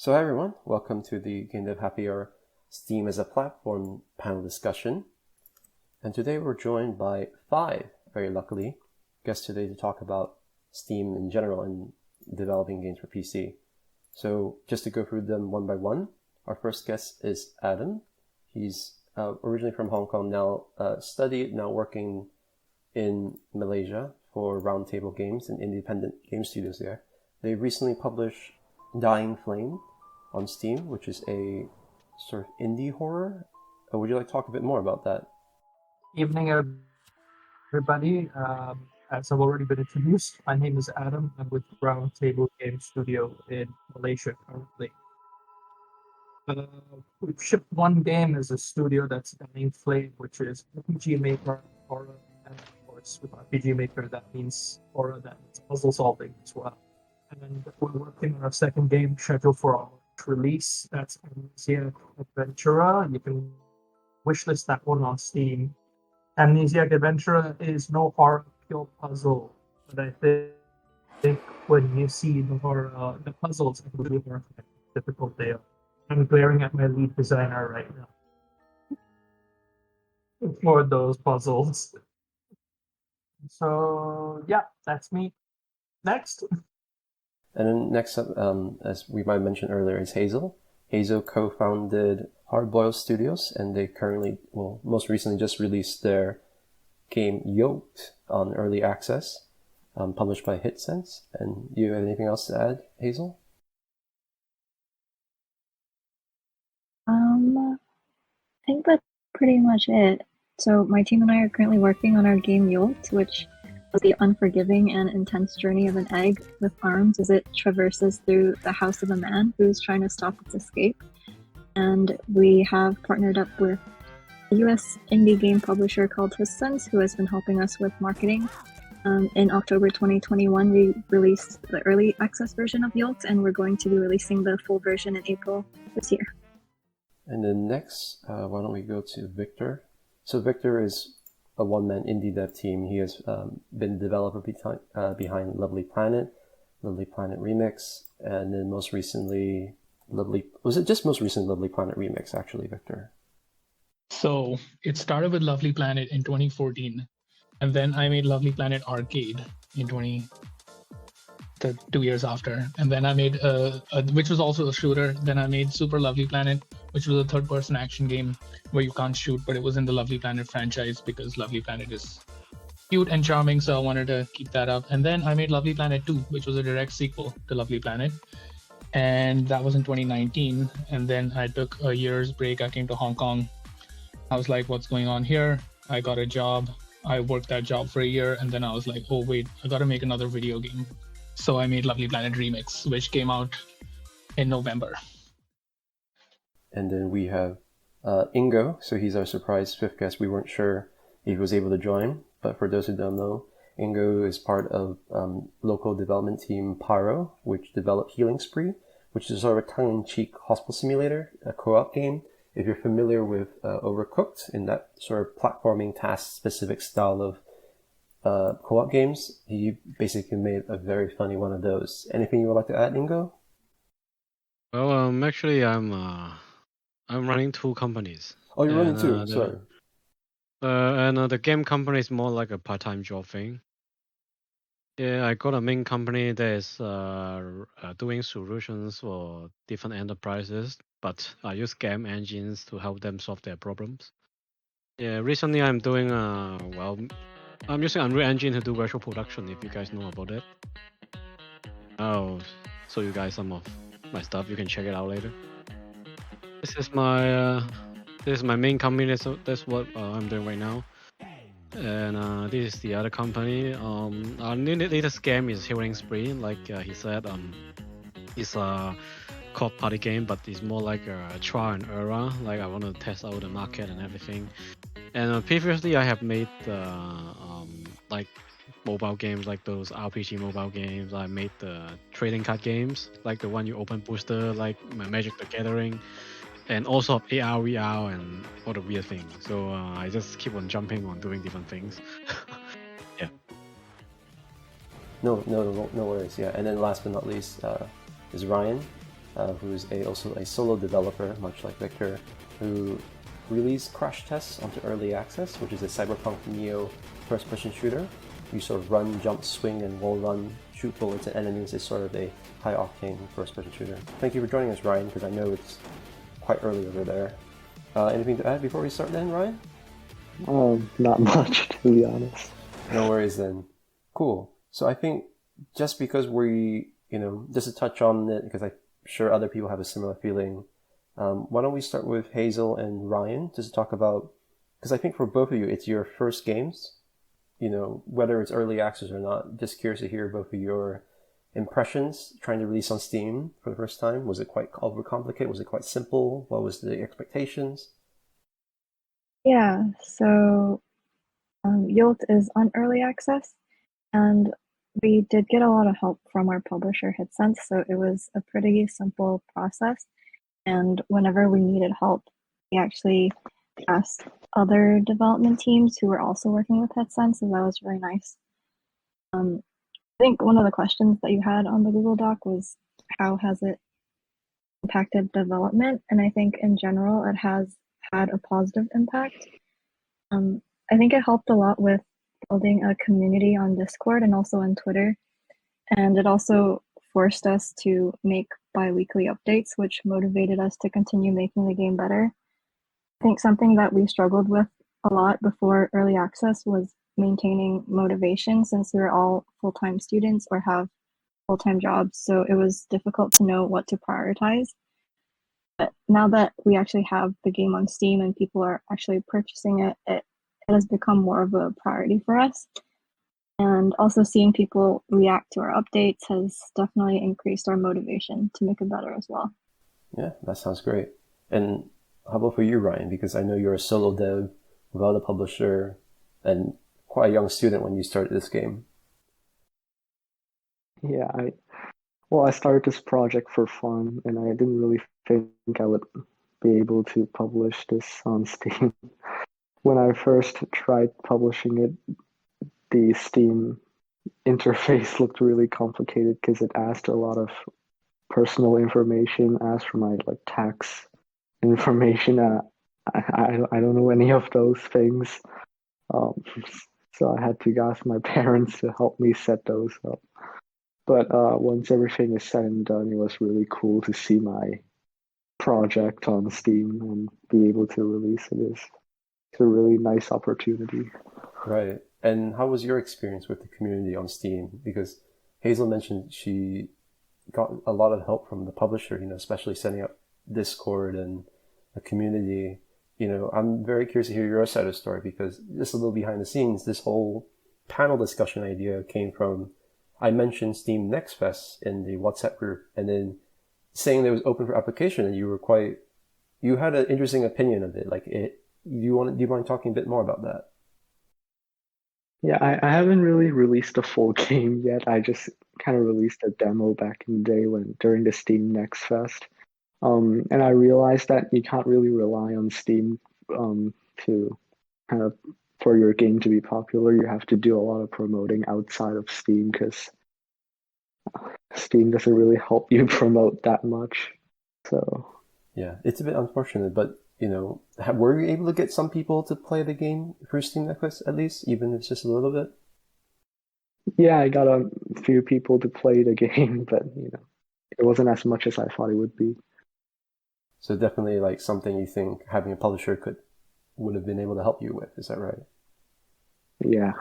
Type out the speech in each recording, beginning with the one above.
So hi everyone, welcome to the Game Dev Happy Hour Steam as a Platform panel discussion. And today we're joined by 5, very luckily, guests today to talk about Steam in general and developing games for PC. So just to go through them one by one, our first guest is Adam. He's originally from Hong Kong, now working in Malaysia for Roundtable Games and independent game studios there. They recently published Dying Flame on Steam, which is a sort of indie horror. Would you like to talk a bit more about that? Evening, everybody. As I've already been introduced, my name is Adam. I'm with Roundtable Game Studio in Malaysia currently. We've shipped one game as a studio, that's Dying Flame, which is RPG Maker horror, and of course with RPG Maker that means horror, that means puzzle solving as well. And we're working on our second game scheduled for our release. That's Amnesia Adventura. You can wishlist that one on Steam. Amnesiac Adventure is no horror, pure puzzle. But I think when you see the horror, the puzzles, it's really more difficult they are. I'm glaring at my lead designer right now for those puzzles. So yeah, that's me. Next. And then next up, as we might have mentioned earlier, is Hazel. Hazel co-founded Hardboiled Studios, and they currently, most recently just released their game Yoked on early access, published by HitSense. And do you have anything else to add, Hazel? I think that's pretty much it. So my team and I are currently working on our game Yoked, which is the unforgiving and intense journey of an egg with arms as it traverses through the house of a man who's trying to stop its escape. And we have partnered up with a US indie game publisher called HitSense, who has been helping us with marketing. In October 2021, we released the early access version of Yoked, and we're going to be releasing the full version in April this year. And then next, why don't we go to Viktor? So Viktor is a one-man indie dev team. He has been developer behind Lovely Planet Remix, and then most recently Lovely Planet Remix, actually, Viktor? So it started with Lovely Planet in 2014, and then I made Lovely Planet Arcade in 2 years after, and then I made which was also a shooter. Then I made Super Lovely Planet, which was a third-person action game where you can't shoot, but it was in the Lovely Planet franchise because Lovely Planet is cute and charming, so I wanted to keep that up. And then I made Lovely Planet 2, which was a direct sequel to Lovely Planet, and that was in 2019. And then I took a year's break. I came to Hong Kong. I was like, what's going on here? I got a job. I worked that job for a year, and then I was like, oh wait, I gotta make another video game. So I made Lovely Planet Remix, which came out in November. And then we have Ingo. So he's our surprise fifth guest. We weren't sure if he was able to join, but for those who don't know, Ingo is part of local development team Pyro, which developed Healing Spree, which is sort of a tongue-in-cheek hospital simulator, a co-op game. If you're familiar with Overcooked, in that sort of platforming task-specific style of co-op games, he basically made a very funny one of those. Anything you would like to add, Ingo? Well, actually, I'm running 2 companies. Oh, you're running 2. Sorry. And the game company is more like a part-time job thing. Yeah, I got a main company that is doing solutions for different enterprises, but I use game engines to help them solve their problems. Yeah, recently I'm doing I'm using Unreal Engine to do virtual production, if you guys know about it. I'll show you guys some of my stuff. You can check it out later. This is my main company. So that's what I'm doing right now. And this is the other company. Our latest game is Healing Spree. Like he said, it's a co-op party game, but it's more like a trial and error. Like I want to test out the market and everything. And previously, I have made like mobile games, like those RPG mobile games. I made the trading card games, like the one you open booster, like Magic the Gathering, and also AR, VR, and all the weird things. So I just keep on jumping on doing different things. Yeah. No worries. Yeah, and then last but not least is Ryan. who's also a solo developer, much like Viktor, who released Crash Tests onto Early Access, which is a Cyberpunk Neo first-person shooter. You sort of run, jump, swing, and wall run, shoot bullets at enemies. It's sort of a high-octane first-person shooter. Thank you for joining us, Ryan, because I know it's quite early over there. Anything to add before we start then, Ryan? Not much, to be honest. No worries then. Cool. So I think just because just to touch on it, because I'm sure other people have a similar feeling, why don't we start with Hazel and Ryan just to talk about, because I think for both of you, it's your first games, whether it's early access or not. Just curious to hear both of your impressions trying to release on Steam for the first time. Was it quite overcomplicated? Was it quite simple? What was the expectations? Yeah, so Yolt is on early access, and we did get a lot of help from our publisher HitSense, so it was a pretty simple process. And whenever we needed help, we actually asked other development teams who were also working with HitSense, so that was really nice. I think one of the questions that you had on the Google Doc was how has it impacted development, and I think in general it has had a positive impact. I think it helped a lot with building a community on Discord and also on Twitter, and it also forced us to make bi-weekly updates, which motivated us to continue making the game better. I think something that we struggled with a lot before early access was maintaining motivation, since we were all full-time students or have full-time jobs, so it was difficult to know what to prioritize. But now that we actually have the game on Steam and people are actually purchasing it, it has become more of a priority for us. And also seeing people react to our updates has definitely increased our motivation to make it better as well. Yeah, that sounds great. And how about for you, Ryan? Because I know you're a solo dev without a publisher and quite a young student when you started this game. Yeah, I started this project for fun, and I didn't really think I would be able to publish this on Steam. When I first tried publishing it, the Steam interface looked really complicated because it asked a lot of personal information, asked for my tax information. I don't know any of those things, so I had to ask my parents to help me set those up. But once everything is said and done, it was really cool to see my project on Steam and be able to release it. It's a really nice opportunity. Right. And how was your experience with the community on Steam? Because Hazel mentioned she got a lot of help from the publisher, especially setting up Discord and a community. I'm very curious to hear your side of the story, because just a little behind the scenes, this whole panel discussion idea came from, I mentioned Steam Next Fest in the WhatsApp group, and then saying that it was open for application, and you had an interesting opinion of it. Do you mind talking a bit more about that? Yeah, I haven't really released a full game yet. I just kind of released a demo back in the day during the Steam Next Fest. And I realized that you can't really rely on Steam to kind of for your game to be popular. You have to do a lot of promoting outside of Steam, because Steam doesn't really help you promote that much. So yeah, it's a bit unfortunate, but were you able to get some people to play the game through Steam Next Fest, at least, even if it's just a little bit? Yeah, I got a few people to play the game, but it wasn't as much as I thought it would be. So definitely something you think having a publisher would have been able to help you with, is that right? Yeah.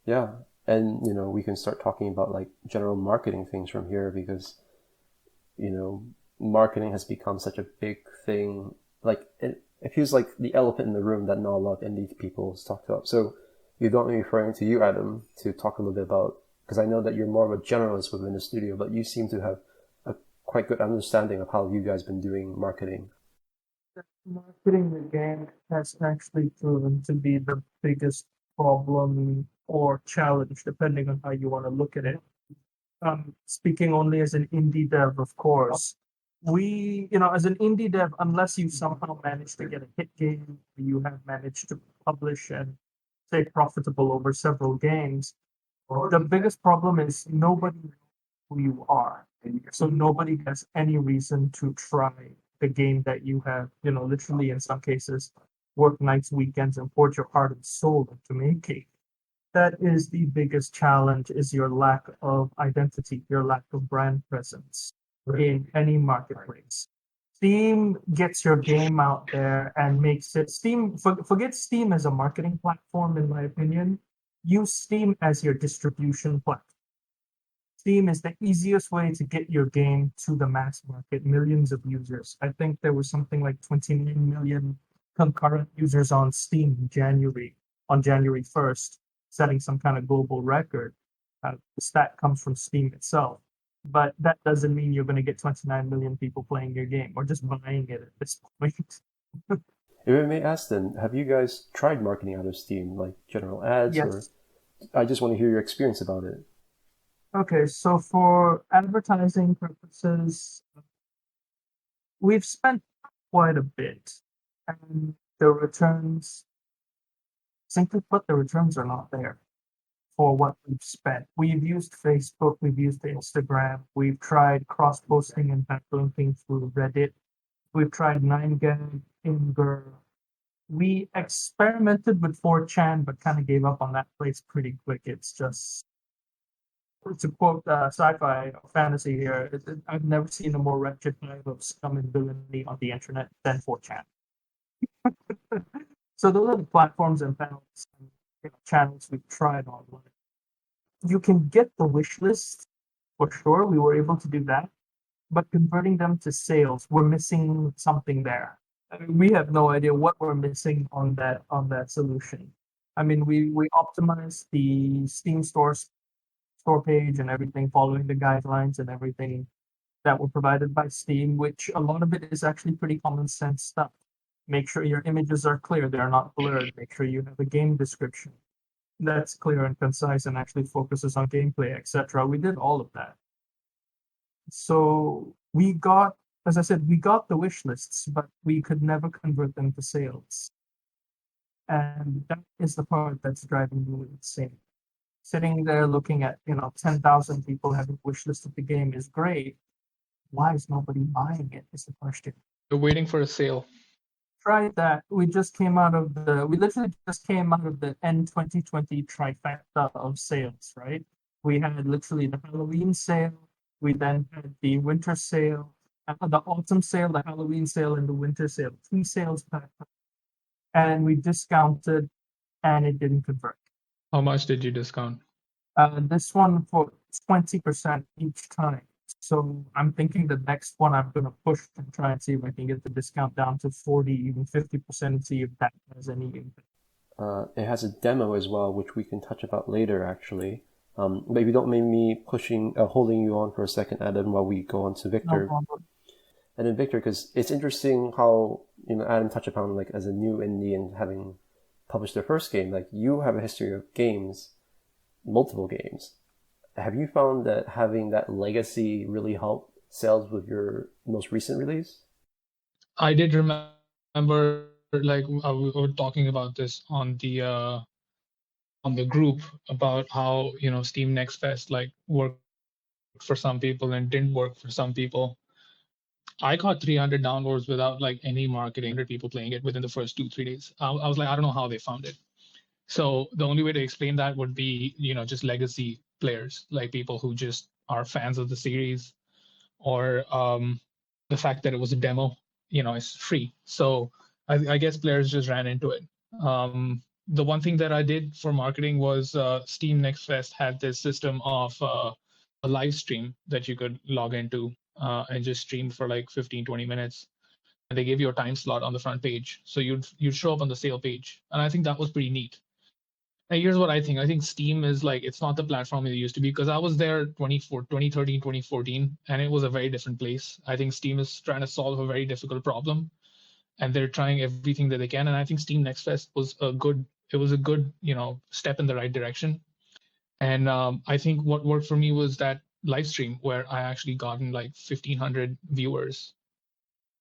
Yeah. And, we can start talking about general marketing things from here, because, marketing has become such a big thing. It feels like the elephant in the room that not a lot of indie people talked about. So you got me referring to you, Adam, to talk a little bit about, because I know that you're more of a generalist within the studio, but you seem to have a quite good understanding of how you guys been doing marketing. Marketing the game has actually proven to be the biggest problem or challenge, depending on how you want to look at it. Speaking only as an indie dev, of course, as an indie dev, unless you somehow manage to get a hit game, you have managed to publish and stay profitable over several games, the biggest problem is nobody knows who you are. So nobody has any reason to try the game that you have, literally in some cases, work nights, weekends, and poured your heart and soul into making. That is the biggest challenge, is your lack of identity, your lack of brand presence in any marketplace. Steam gets your game out there and makes it forget Steam as a marketing platform, in my opinion. Use Steam as your distribution platform. Steam is the easiest way to get your game to the mass market, millions of users. I think there was something like 29 million concurrent users on Steam on January 1st, setting some kind of global record. The stat comes from Steam itself. But that doesn't mean you're going to get 29 million people playing your game or just buying it at this point. If I may ask then, have you guys tried marketing out of Steam, like general ads? Yes. Or I just want to hear your experience about it. Okay, so for advertising purposes, we've spent quite a bit, and the returns, simply put, the returns are not there for what we've spent. We've used Facebook, we've used Instagram, we've tried cross-posting and backlinking through Reddit, we've tried 9gag, Ingo. We experimented with 4chan, but kind of gave up on that place pretty quick. It's just, to quote sci-fi fantasy here, I've never seen a more wretched hive of scum and villainy on the internet than 4chan. So those are the platforms and panels and channels we've tried online. You can get the wish list for sure. We were able to do that, but converting them to sales, we're missing something there. I mean, we have no idea what we're missing on that solution. I mean, we optimized the Steam store page and everything, following the guidelines and everything that were provided by Steam, which a lot of it is actually pretty common sense stuff. Make sure your images are clear, they're not blurred. Make sure you have a game description that's clear and concise and actually focuses on gameplay, etc. We did all of that. So we got, as I said, we got the wish lists, but we could never convert them to sales. And that is the part that's driving me insane. Sitting there looking at, 10,000 people having wish list of the game is great. Why is nobody buying it is the question. We're waiting for a sale. Tried that. We literally just came out of the end 2020 trifecta of sales, right? We had literally the Halloween sale. We then had the winter sale, the autumn sale, the Halloween sale, and the winter sale. 3 sales back. And we discounted, and it didn't convert. How much did you discount? This one for 20% each time. So I'm thinking the next one I'm going to push and try and see if I can get the discount down to 40, even 50%, and see if that has any impact. It has a demo as well, which we can touch about later, actually. But if you don't mind me holding you on for a second, Adam, while we go on to Viktor. No problem. And then Viktor, because it's interesting how Adam touched upon, like, as a new indie and having published their first game, like, you have a history of games, multiple games. Have you found that having that legacy really helped sales with your most recent release? I did remember, like, we were talking about this on the group about how Steam Next Fest like worked for some people and didn't work for some people. I got 300 downloads without like any marketing, 100 people playing it within the first 2-3 days. I was like, I don't know how they found it. So the only way to explain that would be, just legacy players, like people who just are fans of the series, or the fact that it was a demo, it's free. So I guess players just ran into it. The one thing that I did for marketing was Steam Next Fest had this system of a live stream that you could log into and just stream for like 15-20 minutes. And they gave you a time slot on the front page. So you'd show up on the sale page. And I think that was pretty neat. And here's what I think. I think Steam is like, it's not the platform it used to be, because I was there 2013, 2014, and it was a very different place. I think Steam is trying to solve a very difficult problem, and they're trying everything that they can. And I think Steam Next Fest was a good step in the right direction. And I think what worked for me was that live stream where I actually gotten like 1,500 viewers,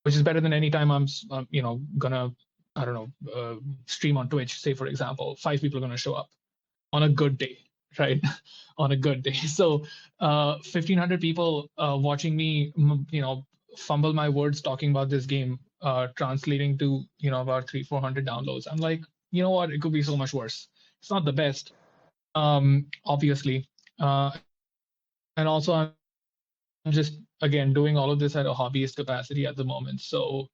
which is better than any time I'm gonna, stream on Twitch, say, for example, 5 people are going to show up on a good day, right? On a good day. So 1,500 people watching me, fumble my words talking about this game, translating to, about 300-400 downloads. I'm like, you know what? It could be so much worse. It's not the best, obviously. And also, I'm just, again, doing all of this at a hobbyist capacity at the moment. So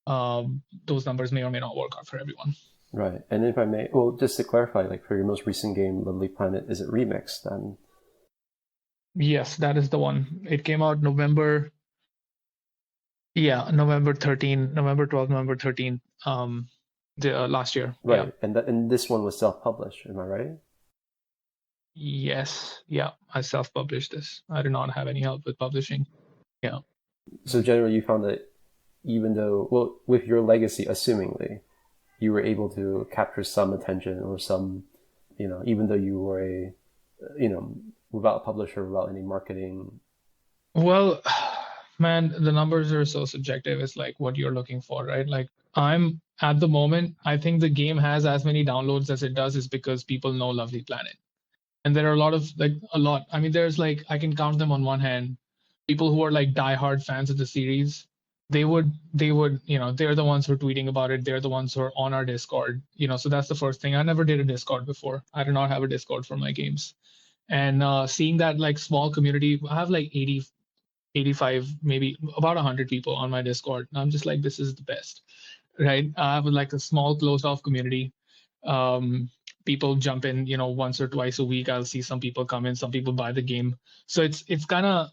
those numbers may or may not work out for everyone. Right. And if I may, well, just to clarify, like for your most recent game, Lovely Planet, is it remixed then? Yes, that is the one. It came out November 13, November 12th, November 13th, last year. Right. Yeah. And this one was self-published, am I right? Yes. Yeah. I self-published this. I did not have any help with publishing. Yeah. So generally you found that even though, well, with your legacy, assumingly, you were able to capture some attention or some, even though you were without a publisher, without any marketing. Well, man, the numbers are so subjective. It's like what you're looking for, right? Like I'm at the moment, I think the game has as many downloads as it does is because people know Lovely Planet. And there are a lot. I mean, there's like, I can count them on one hand. People who are like diehard fans of the series, they would, they're the ones who are tweeting about it. They're the ones who are on our Discord, so that's the first thing. I never did a Discord before. I do not have a Discord for my games. And seeing that like small community, I have like 80, 85, maybe about 100 people on my Discord. I'm just like, this is the best, right? I have like a small closed off community. People jump in, once or twice a week. I'll see some people come in, some people buy the game. So it's kind of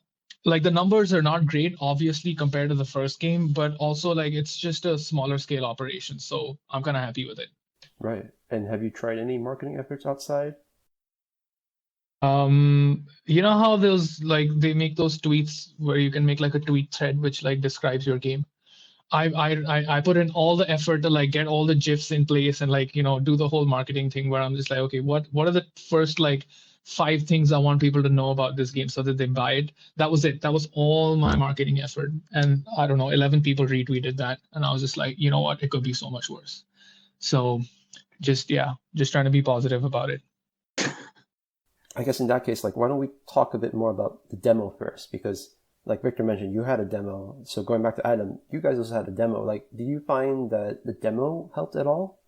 like the numbers are not great, obviously, compared to the first game, but also like it's just a smaller scale operation. So I'm kind of happy with it. Right. And have you tried any marketing efforts outside? You know how those like they make those tweets where you can make like a tweet thread which like describes your game. I put in all the effort to like get all the GIFs in place and like do the whole marketing thing where I'm just like, okay, what are the first like 5 things I want people to know about this game so that they buy it. That was it. That was all my marketing effort. And I don't know, 11 people retweeted that, and I was just like, you know what, it could be so much worse. So just trying to be positive about it. I guess in that case, like, why don't we talk a bit more about the demo first? Because like Victor mentioned, you had a demo. So going back to Adam, you guys also had a demo. Like, did you find that the demo helped at all?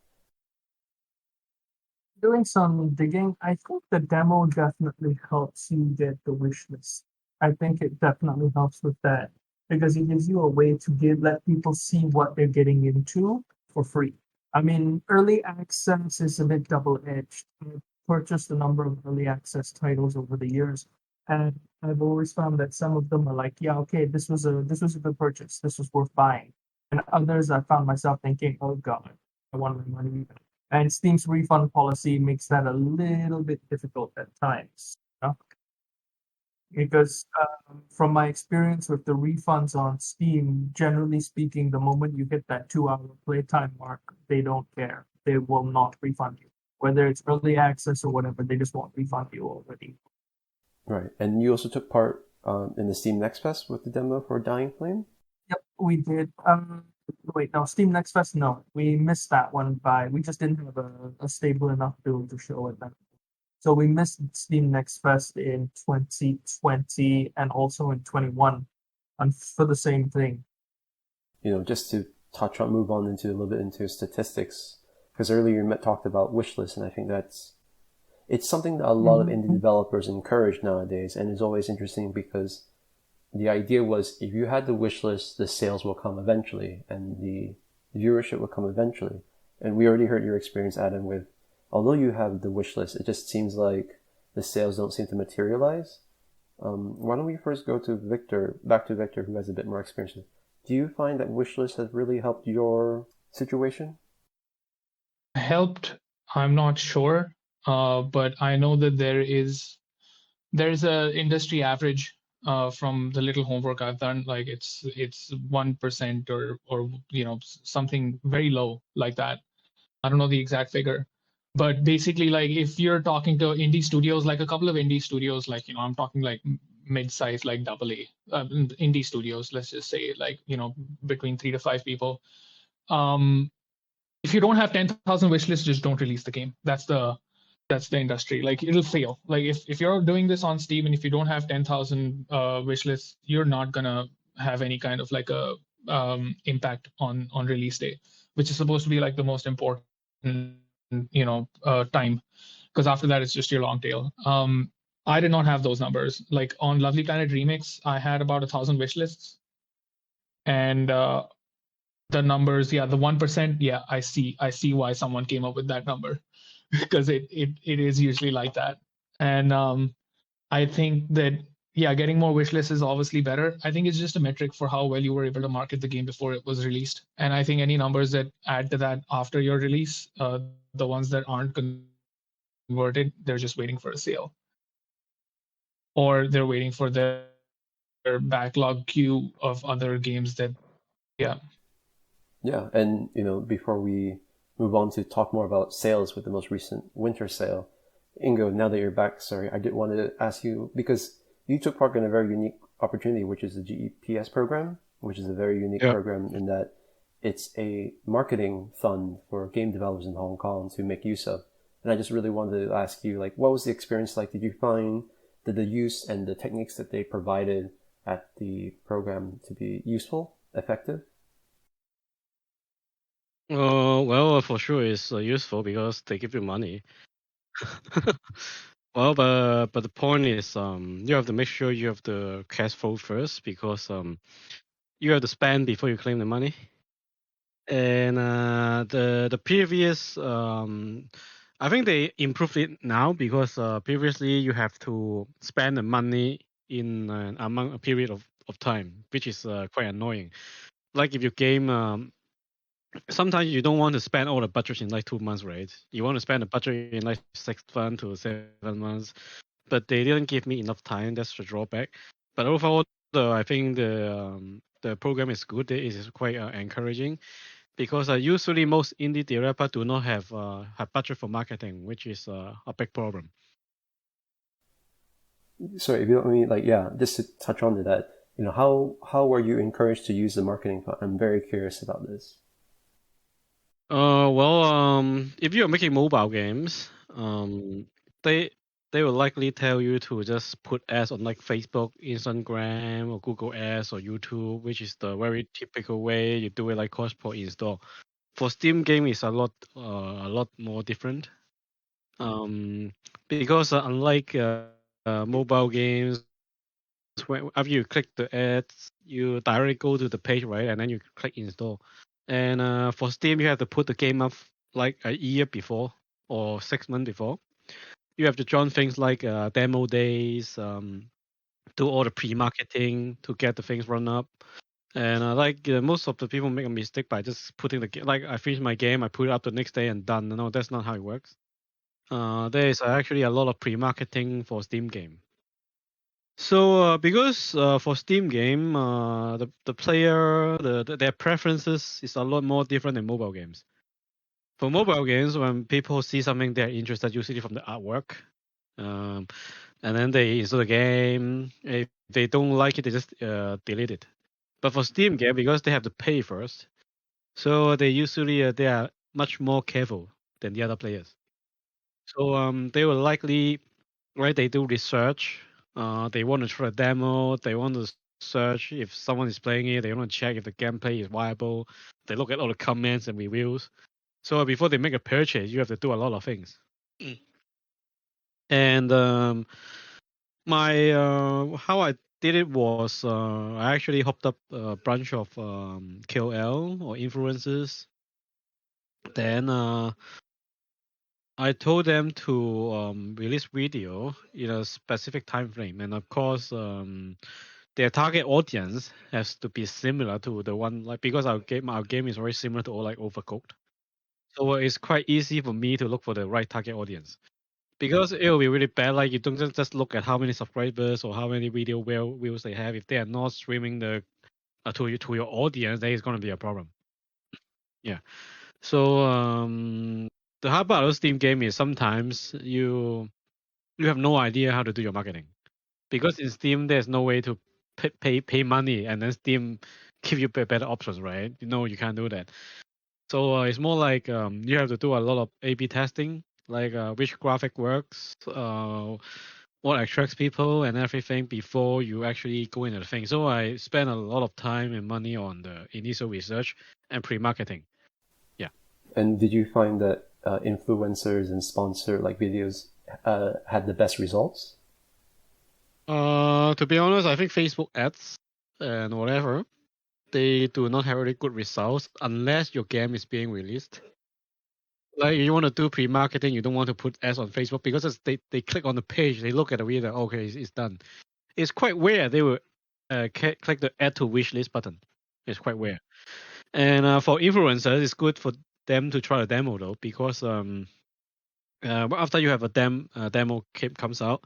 Doing some digging, I think the demo definitely helps you get the wish list. I think it definitely helps with that because it gives you a way to let people see what they're getting into for free. I mean, early access is a bit double-edged. I've purchased a number of early access titles over the years, and I've always found that some of them are like, yeah, okay, this was a good purchase. This was worth buying. And others, I found myself thinking, oh God, I want my money back. And Steam's refund policy makes that a little bit difficult at times. Because from my experience with the refunds on Steam, generally speaking, the moment you hit that 2-hour playtime mark, they don't care. They will not refund you. Whether it's early access or whatever, they just won't refund you already. Right. And you also took part in the Steam Next Fest with the demo for Dying Flame? Yep, we did. Wait, no, Steam Next Fest, no. We missed that one we just didn't have a stable enough build to show it then. So we missed Steam Next Fest in 2020 and also in 21 and for the same thing. Just to move on into a little bit into statistics, because earlier you talked about wishlist, and I think it's something that a lot of indie developers encourage nowadays, and it's always interesting because the idea was if you had the wish list, the sales will come eventually and the viewership will come eventually. And we already heard your experience, Adam, with although you have the wish list, it just seems like the sales don't seem to materialize. Why don't we first go to back to Victor, who has a bit more experience. Do you find that wish list has really helped your situation? Helped, I'm not sure, but I know that there's a industry average. From the little homework I've done, like it's 1% or something very low like that. I don't know the exact figure, but basically, like if you're talking to indie studios, like a couple of indie studios, like I'm talking like mid-size, like AA indie studios, let's just say, like between 3 to 5 people. If you don't have 10,000 wish lists, just don't release the game. That's the That's the industry. Like it'll fail. Like if you're doing this on Steam and if you don't have 10,000 wish lists, you're not gonna have any kind of like a impact on release day, which is supposed to be like the most important time, because after that it's just your long tail. I did not have those numbers. Like on Lovely Planet Remix, I had about 1,000 wish lists, and the numbers, yeah, the 1%, yeah, I see why someone came up with that number because it is usually like that. And I think that, yeah, getting more wish lists is obviously better. I think it's just a metric for how well you were able to market the game before it was released. And I think any numbers that add to that after your release, the ones that aren't converted, they're just waiting for a sale, or they're waiting for their backlog queue of other games that, yeah. Yeah, and before we move on to talk more about sales with the most recent winter sale, Ingo, now that you're back, sorry, I did want to ask you, because you took part in a very unique opportunity, which is the GPS program, which is a very unique program in that it's a marketing fund for game developers in Hong Kong to make use of. And I just really wanted to ask you, like, what was the experience like? Did you find that the use and the techniques that they provided at the program to be useful, effective? Well, for sure it's useful because they give you money. Well, but the point is, you have to make sure you have the cash flow first, because you have to spend before you claim the money. And the previous, I think they improved it now, because previously you have to spend the money in among a period of time, which is quite annoying. Like if your game, sometimes you don't want to spend all the budget in like 2 months, right? You want to spend the budget in like 6 months to 7 months, but they didn't give me enough time. That's the drawback. But overall, I think the program is good. It is quite encouraging, because usually most indie developers do not have budget for marketing, which is a big problem. Sorry, if you don't mean, like, yeah, just to touch on to that, how were you encouraged to use the marketing fund? I'm very curious about this. Well, if you're making mobile games, they will likely tell you to just put ads on like Facebook, Instagram, or Google Ads or YouTube, which is the very typical way you do it, like cost per install. For Steam game, it's a lot more different. Because unlike mobile games, when after you click the ads, you directly go to the page, right, and then you click install. And for Steam, you have to put the game up like a year before or 6 months before. You have to join things like demo days, do all the pre-marketing to get the things run up. And most of the people make a mistake by just putting the game, like I finish my game, I put it up the next day and done. No, that's not how it works. There is actually a lot of pre-marketing for Steam game. So because for Steam game, the player, their preferences is a lot more different than mobile games. For mobile games, when people see something they're interested, usually from the artwork, and then they install the game. If they don't like it, they just delete it. But for Steam game, because they have to pay first, so they usually they are much more careful than the other players. So they will likely, right? They do research. They want to try a demo. They want to search if someone is playing it. They want to check if the gameplay is viable. They look at all the comments and reviews. So before they make a purchase, you have to do a lot of things. And my how I did it was I actually hooked up a bunch of KOL or influencers. Then I told them to release video in a specific time frame, and of course, their target audience has to be similar to the one, like, because our game is very similar to all like Overcooked, so it's quite easy for me to look for the right target audience. Because it will be really bad. Like you don't just look at how many subscribers or how many video views they have. If they are not streaming the to your audience, then it's gonna be a problem. Yeah. So the hard part of Steam game is sometimes you have no idea how to do your marketing, because in Steam there's no way to pay money and then Steam give you better options, right? You can't do that. So it's more like you have to do a lot of A/B testing like which graphic works, what attracts people and everything before you actually go into the thing. So I spend a lot of time and money on the initial research and pre-marketing. Yeah. And did you find that influencers and sponsor like videos had the best results? To be honest, I think Facebook ads and whatever, they do not have really good results unless your game is being released. Like you want to do pre-marketing, you don't want to put ads on Facebook because they click on the page, they look at the video, okay, it's done. It's quite rare they will click the add to wish list button. It's quite rare. And for influencers, it's good for them to try a demo though, because after you have a demo comes out,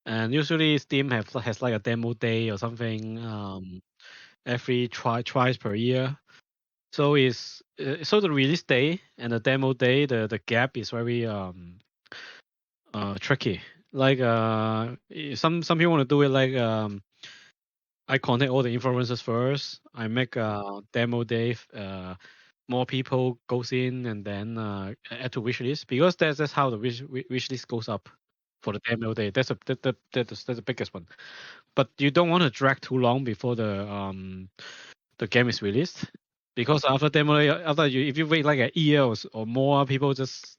and usually Steam has like a demo day or something every twice per year. So it's so the release day and the demo day, the gap is very tricky. Like some people want to do it like I contact all the influencers first. I make a demo day. More people goes in and then add to wish list, because that's how the wish list goes up for the demo day. That's the biggest one. But you don't want to drag too long before the game is released, because after demo day, if you wait like a year or more, people just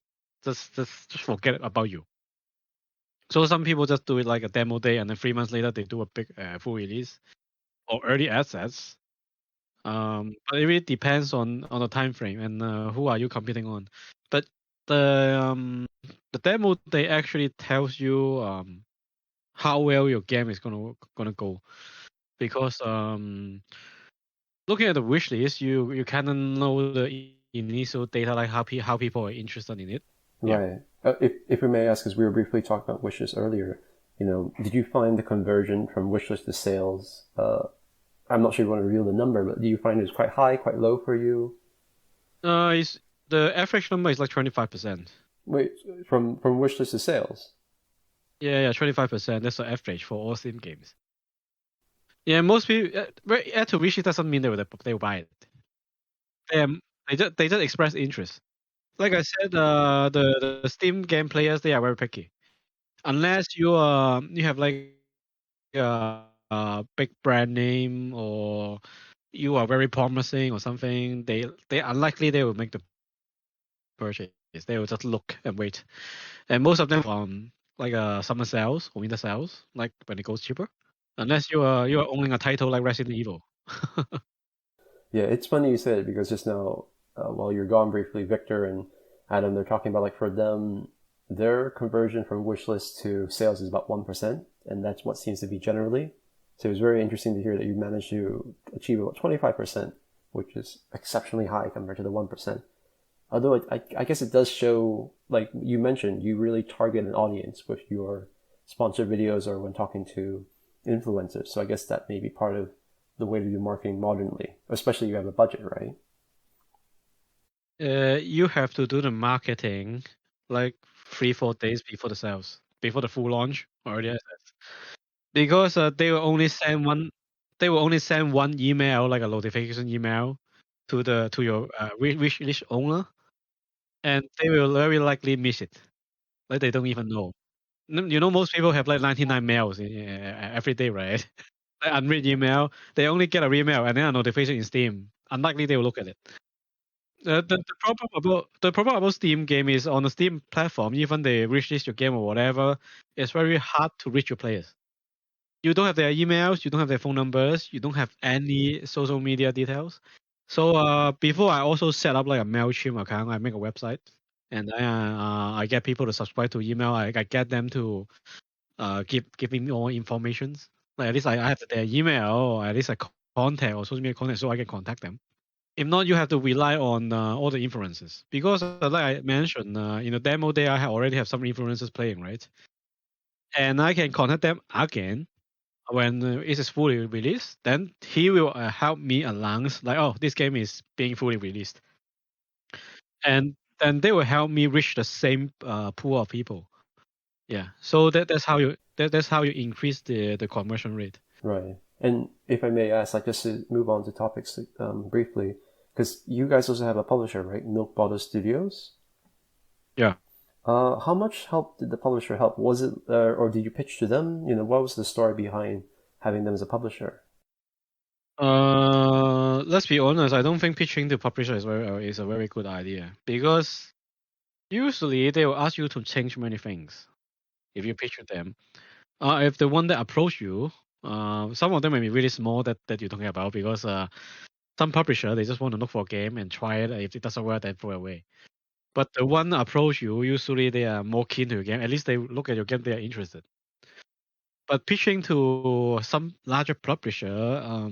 forget about you. So some people just do it like a demo day, and then 3 months later they do a big full release or early access. But it really depends on the time frame and who are you competing on. But the demo day actually tells you how well your game is gonna go, because looking at the wish list, you kind of know the initial data, like how people are interested in it. Right. If we may ask, because we were briefly talking about wishes earlier, did you find the conversion from wishlist to sales? I'm not sure you want to reveal the number, but do you find it was quite high, quite low for you? It's the average number is like 25%. Wait, from wishlist to sales? Yeah, 25%. That's the average for all Steam games. Yeah, most people add to wish list doesn't mean they will buy it. They just express interest. Like I said, the Steam game players, they are very picky. Unless you have like a big brand name, or you are very promising or something, they unlikely they will make the purchase. They will just look and wait. And most of them like summer sales or winter sales, like when it goes cheaper. Unless you are owning a title like Resident Evil. Yeah, it's funny you said it, because just now, while you're gone briefly, Victor and Adam, they're talking about like for them, their conversion from wish list to sales is about 1%, and that's what seems to be generally. So it was very interesting to hear that you managed to achieve about 25%, which is exceptionally high compared to the 1%. Although I guess it does show, like you mentioned, you really target an audience with your sponsored videos or when talking to influencers. So I guess that may be part of the way to do marketing modernly, especially you have a budget, right? You have to do the marketing like 3-4 days before the sales, before the full launch or early access, because they will only send one email, like a notification email, to your wish list owner, and they will very likely miss it. Like they don't even know. Most people have like 99 mails every day, right? Like unread email, they only get a email and then a notification in Steam. Unlikely they will look at it. The problem about Steam game is, on the Steam platform, even they wishlist your game or whatever, it's very hard to reach your players. You don't have their emails, you don't have their phone numbers, you don't have any social media details. So before, I also set up like a MailChimp account. I make a website, and then I get people to subscribe to email. I get them to give me more information. Like at least I have their email, or at least a contact or social media contact, so I can contact them. If not, you have to rely on all the influencers, because like I mentioned, in the demo day, I already have some influencers playing, right? And I can contact them again when it is fully released. Then he will help me announce like, oh, this game is being fully released, and then they will help me reach the same pool of people. Yeah, so that's how you increase the conversion rate. Right. And if I may ask, like just to move on to topics briefly, because you guys also have a publisher, right? Milk Bottle Studios. Yeah. How much help did the publisher help? Was it, or did you pitch to them? What was the story behind having them as a publisher? Let's be honest. I don't think pitching to publisher is a very good idea, because usually they will ask you to change many things if you pitch to them. If the one that approach you, some of them may be really small that you're talking about, because some publisher, they just want to look for a game and try it. If it doesn't work, then throw it away. But the one approach you, usually they are more keen to your game. At least they look at your game, they are interested. But pitching to some larger publisher,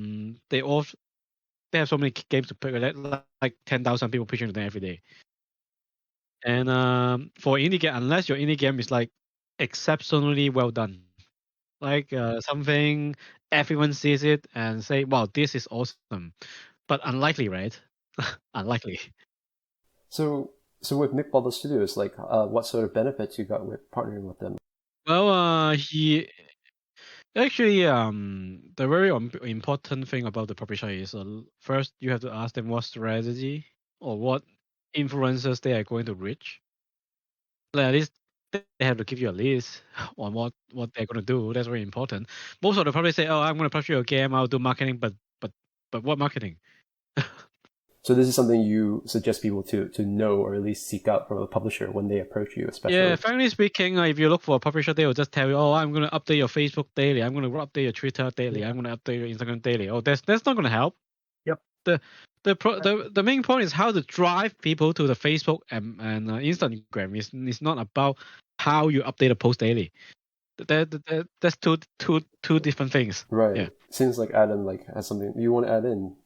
they have so many games to pick, like 10,000 people pitching to them every day. And for indie game, unless your indie game is like exceptionally well done, like something everyone sees it and say, "Wow, this is awesome," but unlikely, right? Unlikely. So with Mick Studios, like, what sort of benefits you got with partnering with them? Well, he actually, the very important thing about the publisher is, first you have to ask them what strategy or what influencers they are going to reach. Like, at least they have to give you a list on what they're going to do. That's very important. Most of the publishers say, "Oh, I'm going to publish your game. I'll do marketing," but what marketing? So this is something you suggest people to know, or at least seek out from a publisher when they approach you, especially. Yeah, frankly speaking, if you look for a publisher, they will just tell you, "Oh, I'm going to update your Facebook daily. I'm going to update your Twitter daily. I'm going to update your Instagram daily." Oh, that's not going to help. Yep. The main point is how to drive people to the Facebook and Instagram. It's not about how you update a post daily. That's two different things. Right. Yeah. Seems like Adam has something you want to add in.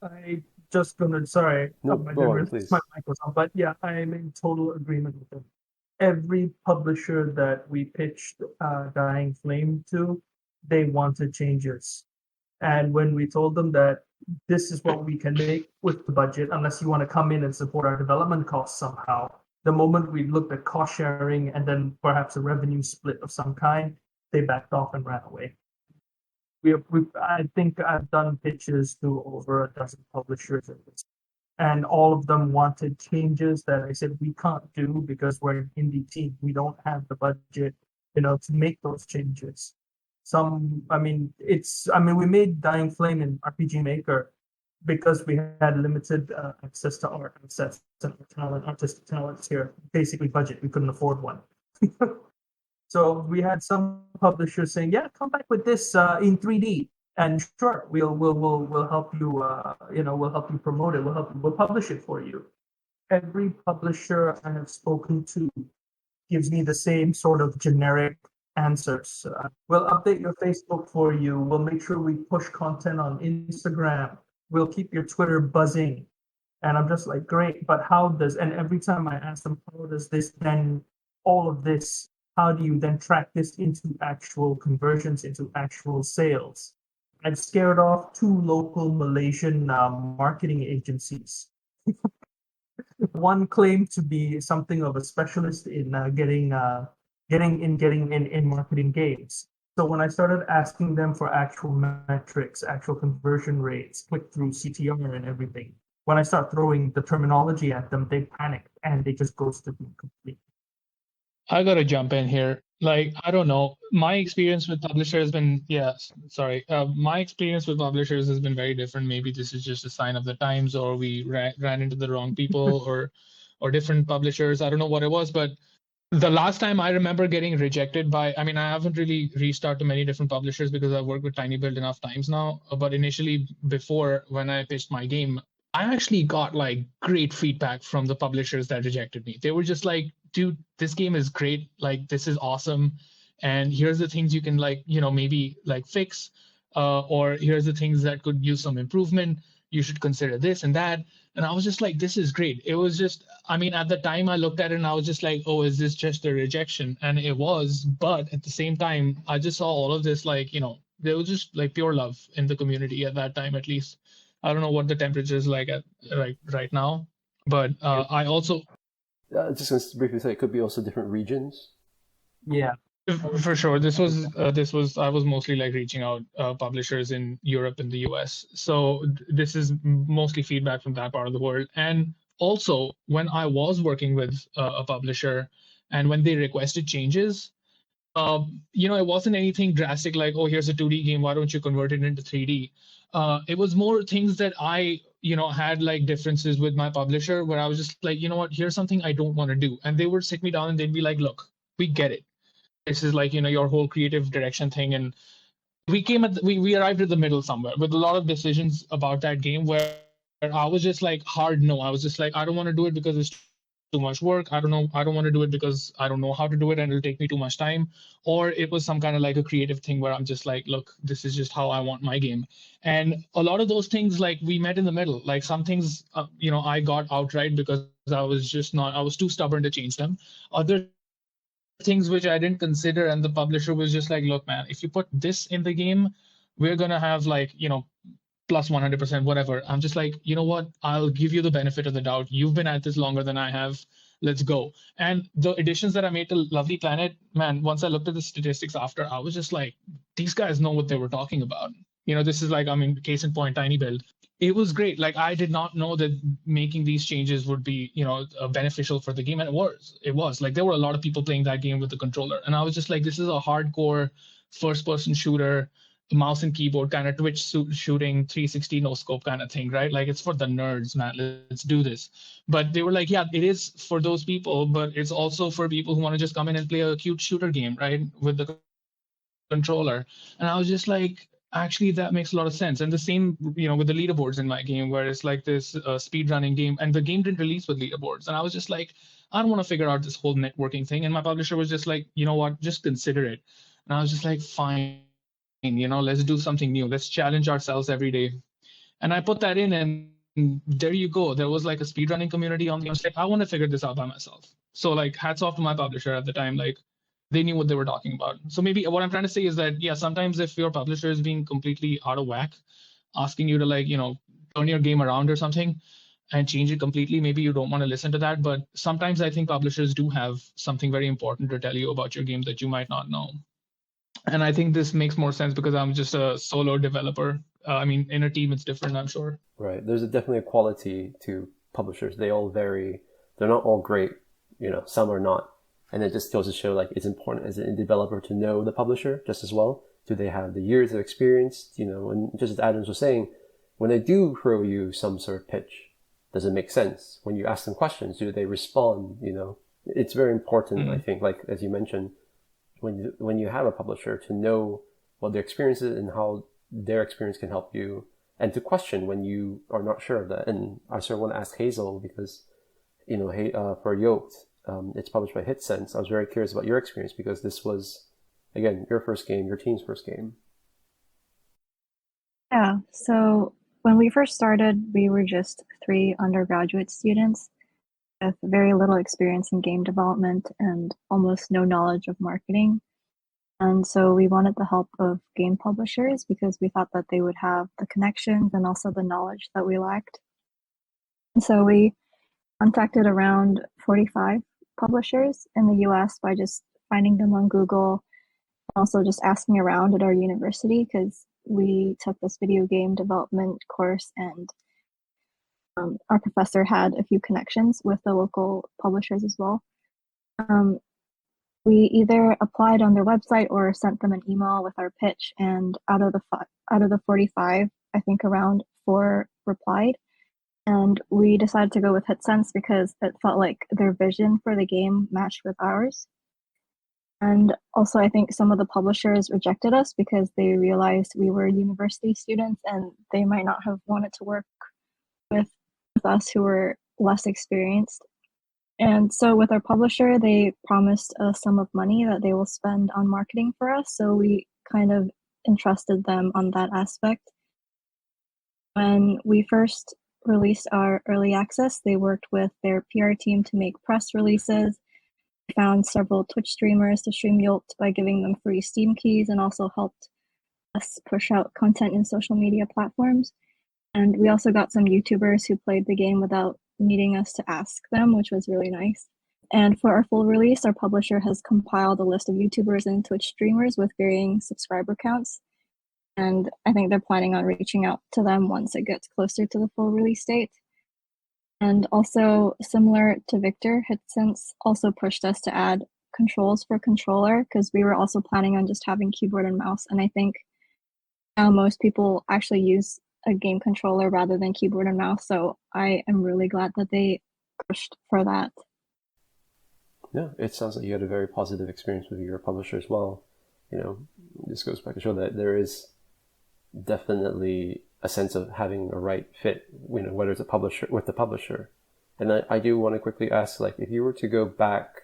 I just gonna sorry, No, I go didn't on, realize please. my mic was on, but yeah, I'm in total agreement with them. Every publisher that we pitched Dying Flame to, they wanted changes. And when we told them that this is what we can make with the budget, unless you want to come in and support our development costs somehow, the moment we looked at cost sharing and then perhaps a revenue split of some kind, they backed off and ran away. I think I've done pitches to over a dozen publishers at this, and all of them wanted changes that I said we can't do because we're an indie team. We don't have the budget, to make those changes. We made Dying Flame in RPG Maker because we had limited access to art assets and artistic talents here. Basically, budget. We couldn't afford one. So we had some publishers saying, "Yeah, come back with this in 3D, and sure, we'll help you. We'll help you promote it. We'll publish it for you." Every publisher I have spoken to gives me the same sort of generic answers. We'll update your Facebook for you. We'll make sure we push content on Instagram. We'll keep your Twitter buzzing. And I'm just like, great, but how does? And every time I ask them, how does this then? All of this. How do you then track this into actual conversions, into actual sales? I've scared off 2 local Malaysian marketing agencies. One claimed to be something of a specialist in getting in marketing games. So when I started asking them for actual metrics, actual conversion rates, click-through, CTR, and everything, when I start throwing the terminology at them, they panic and they just ghosted me completely. I gotta jump in here. Like, I don't know. My experience with publishers has been, my experience with publishers has been very different. Maybe this is just a sign of the times, or we ran into the wrong people, or different publishers. I don't know what it was, but the last time I remember getting rejected I haven't really reached out to many different publishers because I've worked with Tiny Build enough times now. But initially, before, when I pitched my game, I actually got like great feedback from the publishers that rejected me. They were just like, "Dude, this game is great. Like, this is awesome. And here's the things you can maybe fix, or here's the things that could use some improvement. You should consider this and that." And I was just like, this is great. It was just, at the time I looked at it and I was just like, oh, is this just a rejection? And it was, but at the same time, I just saw all of this, there was just like pure love in the community at that time, at least. I don't know what the temperature is like right now, but I also... just going to briefly say, it could be also different regions. Yeah. For sure. This was I was mostly reaching out publishers in Europe and the US. So this is mostly feedback from that part of the world. And also, when I was working with a publisher, And when they requested changes, it wasn't anything drastic like, oh, here's a 2D game, why don't you convert it into 3D? It was more things that I, had like differences with my publisher where I was just like, you know what, here's something I don't want to do. And they would sit me down and they'd be like, look, we get it. This is like, your whole creative direction thing. And we arrived at the middle somewhere with a lot of decisions about that game where I was just like hard no. I was just like, I don't want to do it because it's too much work. I don't know. I don't want to do it because I don't know how to do it and it'll take me too much time. Or it was some kind of like a creative thing where I'm just like, look, this is just how I want my game. And a lot of those things, like we met in the middle. Like some things, I got outright because I was too stubborn to change them. Other things which I didn't consider, and the publisher was just like, look, man, if you put this in the game, we're gonna have like, plus 100%, whatever. I'm just like, you know what? I'll give you the benefit of the doubt. You've been at this longer than I have. Let's go. And the additions that I made to Lovely Planet, man, once I looked at the statistics after, I was just like, these guys know what they were talking about. This is like, case in point, Tiny Build. It was great. Like, I did not know that making these changes would be, beneficial for the game. And it was like, there were a lot of people playing that game with the controller. And I was just like, this is a hardcore first-person shooter, mouse and keyboard kind of Twitch shooting 360 no scope kind of thing, right? Like, it's for the nerds, man. Let's do this. But they were like, yeah, it is for those people, but it's also for people who want to just come in and play a cute shooter game, right, with the controller. And I was just like, actually, that makes a lot of sense. And the same, with the leaderboards in my game, where it's like this speed running game, and the game didn't release with leaderboards. And I was just like, I don't want to figure out this whole networking thing. And my publisher was just like, you know what, just consider it. And I was just like, fine, let's do something new. Let's challenge ourselves every day. And I put that in, and there you go. There was like a speedrunning community on the site. I want to figure this out by myself. So like, hats off to my publisher at the time. Like, they knew what they were talking about. So maybe what I'm trying to say is that, yeah, sometimes if your publisher is being completely out of whack, asking you to like, turn your game around or something and change it completely, maybe you don't want to listen to that. But sometimes I think publishers do have something very important to tell you about your game that you might not know. And I think this makes more sense because I'm just a solo developer. In a team, it's different, I'm sure. Right. There's definitely a quality to publishers. They all vary. They're not all great. Some are not. And it just goes to show, like, it's important as a developer to know the publisher just as well. Do they have the years of experience? And just as Adams was saying, when they do throw you some sort of pitch, does it make sense? When you ask them questions, do they respond? It's very important, I think, like, as you mentioned, when you have a publisher, to know what their experience is and how their experience can help you, and to question when you are not sure of that. And I sort of want to ask Hazel because, for Yoked, it's published by HitSense. I was very curious about your experience because this was, again, your first game, your team's first game. Yeah, so when we first started, we were just 3 undergraduate students with very little experience in game development and almost no knowledge of marketing. And so we wanted the help of game publishers because we thought that they would have the connections and also the knowledge that we lacked. And so we contacted around 45 publishers in the US by just finding them on Google, also just asking around at our university because we took this video game development course, and our professor had a few connections with the local publishers as well. We either applied on their website or sent them an email with our pitch, and out of the 45, I think around 4 replied. And we decided to go with HitSense because it felt like their vision for the game matched with ours. And also, I think some of the publishers rejected us because they realized we were university students and they might not have wanted to work with us who were less experienced. And so with our publisher, they promised a sum of money that they will spend on marketing for us. So we kind of entrusted them on that aspect. When we first released our early access, they worked with their PR team to make press releases. They found several Twitch streamers to stream Yolt by giving them free Steam keys, and also helped us push out content in social media platforms. And we also got some YouTubers who played the game without needing us to ask them, which was really nice. And for our full release, our publisher has compiled a list of YouTubers and Twitch streamers with varying subscriber counts. And I think they're planning on reaching out to them once it gets closer to the full release date. And also, similar to Viktor, Hitsense also pushed us to add controls for controller because we were also planning on just having keyboard and mouse. And I think now most people actually use a game controller rather than keyboard and mouse. So I am really glad that they pushed for that. Yeah, it sounds like you had a very positive experience with your publisher as well. This goes back to show that there is definitely a sense of having a right fit, whether it's a publisher with the publisher. And I do want to quickly ask, like, if you were to go back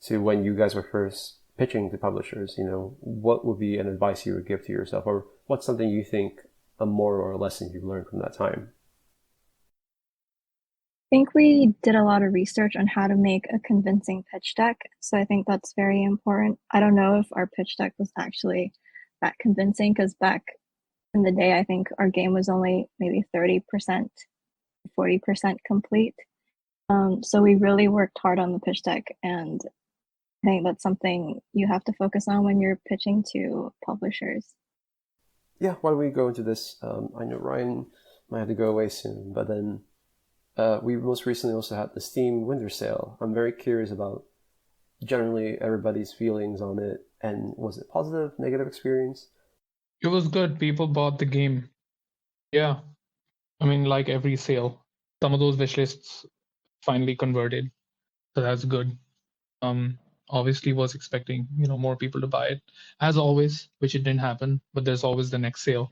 to when you guys were first pitching to publishers, what would be an advice you would give to yourself, or what's something you think a moral or a lesson you've learned from that time? I think we did a lot of research on how to make a convincing pitch deck. So I think that's very important. I don't know if our pitch deck was actually that convincing because back in the day, I think our game was only maybe 30%, 40% complete. So we really worked hard on the pitch deck, and I think that's something you have to focus on when you're pitching to publishers. Yeah, why don't we go into this? I know Ryan might have to go away soon, but then we most recently also had the Steam Winter Sale. I'm very curious about generally everybody's feelings on it, and was it positive, negative experience? It was good. People bought the game. Yeah. I mean, like every sale, some of those wish lists finally converted. So that's good. Obviously was expecting, more people to buy it, as always, which it didn't happen, but there's always the next sale.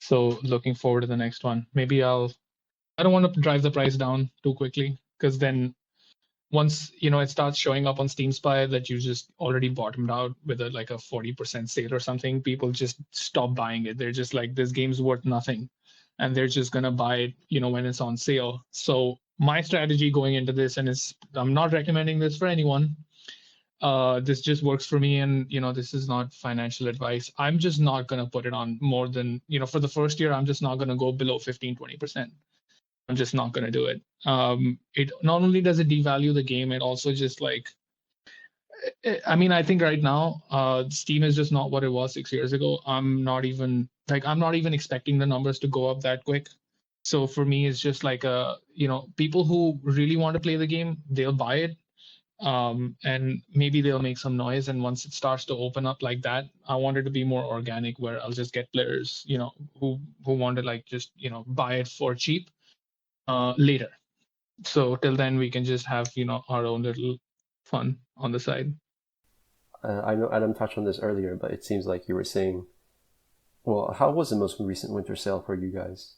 So looking forward to the next one. Maybe I don't want to drive the price down too quickly, because then once it starts showing up on Steam Spy that you just already bottomed out with a 40% sale or something, people just stop buying it. They're just like, this game's worth nothing, and they're just gonna buy it when it's on sale. So my strategy going into this, and I'm not recommending this for anyone, this just works for me, and this is not financial advice. I'm just not gonna put it on more than, for the first year, I'm just not gonna go below 15-20%. I'm just not going to do it. It not only does it devalue the game, it also just I think right now, Steam is just not what it was 6 years ago. I'm not even expecting the numbers to go up that quick. So for me, it's just people who really want to play the game, they'll buy it. And maybe they'll make some noise. And once it starts to open up like that, I want it to be more organic, where I'll just get players, who want to just, buy it for cheap. Later. So till then, we can just have our own little fun on the side. I know Adam touched on this earlier, but it seems like you were saying, well, how was the most recent winter sale for you guys?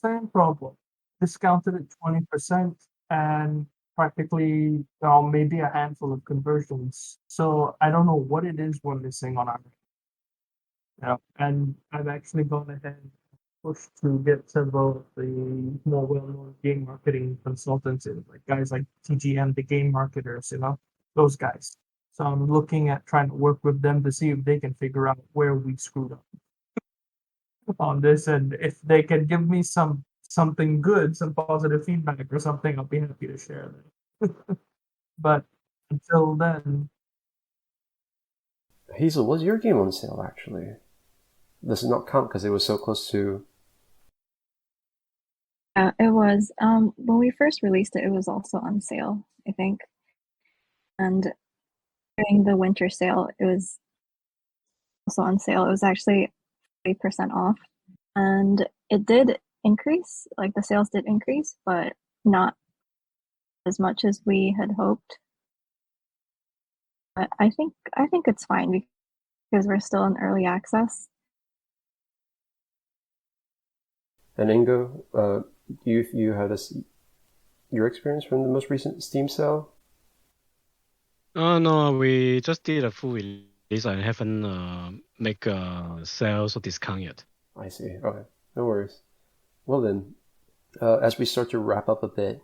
Same problem. Discounted at 20% and practically maybe a handful of conversions. So I don't know what it is we're missing on our. And I've actually gone ahead and pushed to get several of the more well-known game marketing consultants in, like guys like TGM, the game marketers, those guys. So I'm looking at trying to work with them to see if they can figure out where we screwed up on this, and if they can give me something good, some positive feedback or something, I'll be happy to share that. But until then, Hazel, was your game on sale actually? Does it not count because it was so close to? Yeah, it was. When we first released it, it was also on sale, I think. And during the winter sale, it was also on sale. It was actually 40% off. And it did increase, the sales did increase, but not as much as we had hoped. But I think it's fine because we're still in early access. And Ingo, you had your experience from the most recent Steam sale? No, we just did a full release. I haven't make a sales or discount yet. I see. Okay, no worries. Well then, as we start to wrap up a bit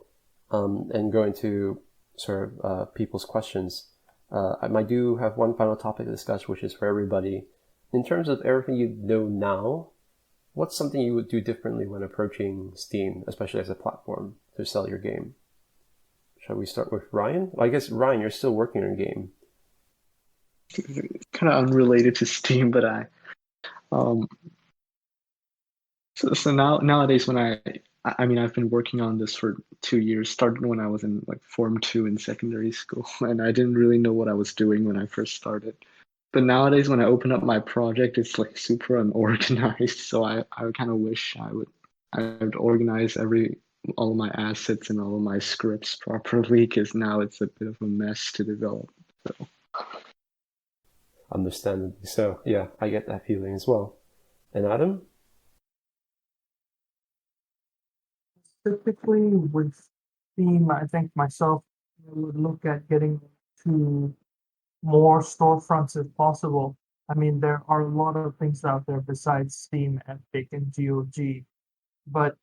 and go into sort of people's questions, I do have one final topic to discuss, which is for everybody. In terms of everything you know now, what's something you would do differently when approaching Steam, especially as a platform to sell your game? Shall we start with Ryan? Well, I guess, Ryan, you're still working on your game. Kind of unrelated to Steam, but so nowadays when I mean, I've been working on this for 2 years, started when I was in like Form 2 in secondary school, and I didn't really know what I was doing when I first started. But nowadays, when I open up my project, it's like super unorganized. So I kind of wish I would organize all my assets and all my scripts properly, because now it's a bit of a mess to develop. So. Understandably so. Yeah, I get that feeling as well. And Adam? Typically with Steam, I think myself would look at getting to more storefronts if possible. I mean, there are a lot of things out there besides Steam, Epic, and GOG, but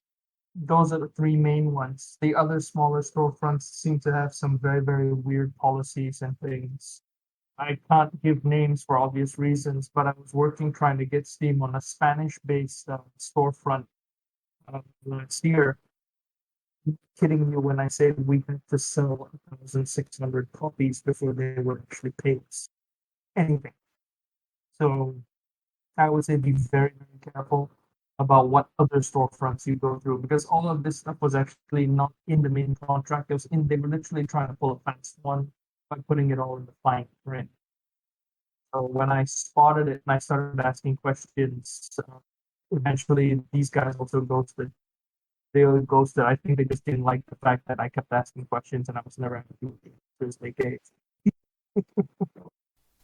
those are the three main ones. The other smaller storefronts seem to have some very, very weird policies and things. I can't give names for obvious reasons, but I was working trying to get Steam on a Spanish-based storefront last year. I'm kidding you when I say we had to sell 1,600 copies before they would actually pay us anything. So I would say be very, very careful about what other storefronts you go through, because all of this stuff was actually not in the main contract. They were literally trying to pull a fast one by putting it all in the fine print. So when I spotted it and I started asking questions, eventually these guys also ghosted. They were ghosted. I think they just didn't like the fact that I kept asking questions and I was never happy with the answers they gave.